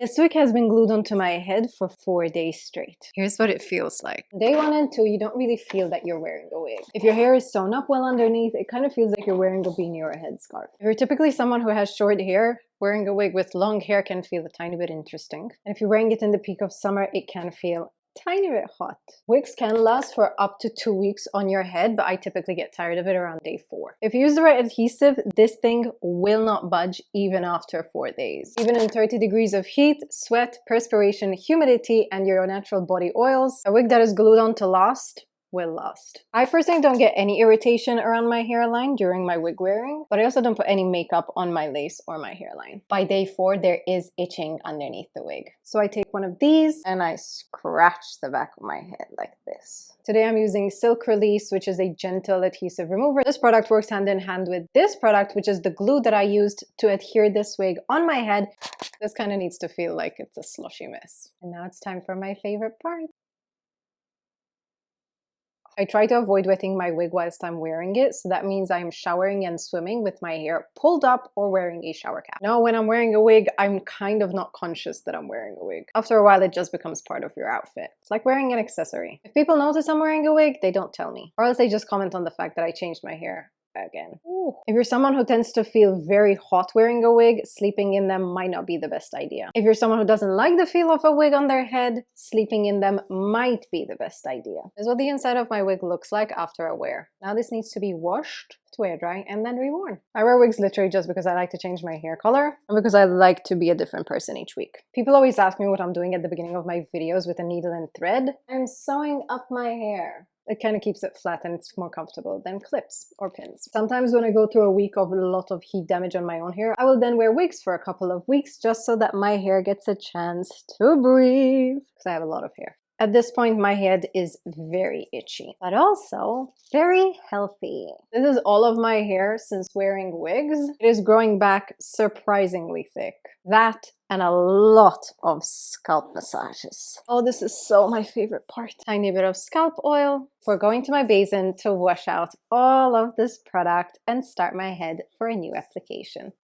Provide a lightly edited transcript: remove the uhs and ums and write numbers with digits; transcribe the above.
This wig has been glued onto my head for 4 days straight. Here's what it feels like. Day 1 and 2, you don't really feel that you're wearing a wig. If your hair is sewn up well underneath, it kind of feels like you're wearing a beanie or a headscarf. If you're typically someone who has short hair, wearing a wig with long hair can feel a tiny bit interesting. And if you're wearing it in the peak of summer, it can feel tiny bit hot. Wigs can last for up to 2 weeks on your head, but I typically get tired of it around day 4. If you use the right adhesive, this thing will not budge even after 4 days. Even in 30 degrees of heat, sweat, perspiration, humidity, and your natural body oils, a wig that is glued on to last will last. I personally don't get any irritation around my hairline during my wig wearing, but I also don't put any makeup on my lace or my hairline. By day 4, there is itching underneath the wig. So I take one of these and I scratch the back of my head like this. Today I'm using Silk Release, which is a gentle adhesive remover. This product works hand in hand with this product, which is the glue that I used to adhere this wig on my head. This kind of needs to feel like it's a slushy mess. And now it's time for my favorite part. I try to avoid wetting my wig whilst I'm wearing it, so that means I'm showering and swimming with my hair pulled up or wearing a shower cap. Now, when I'm wearing a wig, I'm kind of not conscious that I'm wearing a wig. After a while, it just becomes part of your outfit. It's like wearing an accessory. If people notice I'm wearing a wig, they don't tell me. Or else they just comment on the fact that I changed my hair again. Ooh. If you're someone who tends to feel very hot wearing a wig, sleeping in them might not be the best idea. If you're someone who doesn't like the feel of a wig on their head, sleeping in them might be the best idea. This is what the inside of my wig looks like after a wear. Now this needs to be washed, to air dry, and then reworn. I wear wigs literally just because I like to change my hair color and because I like to be a different person each week. People always ask me what I'm doing at the beginning of my videos with a needle and thread. I'm sewing up my hair. It kind of keeps it flat and it's more comfortable than clips or pins. Sometimes when I go through a week of a lot of heat damage on my own hair, I will then wear wigs for a couple of weeks just so that my hair gets a chance to breathe. Because I have a lot of hair. At this point, my head is very itchy, but also very healthy. This is all of my hair since wearing wigs. It is growing back surprisingly thick. That and a lot of scalp massages. Oh, this is so my favorite part. Tiny bit of scalp oil before going to my basin to wash out all of this product and start my head for a new application.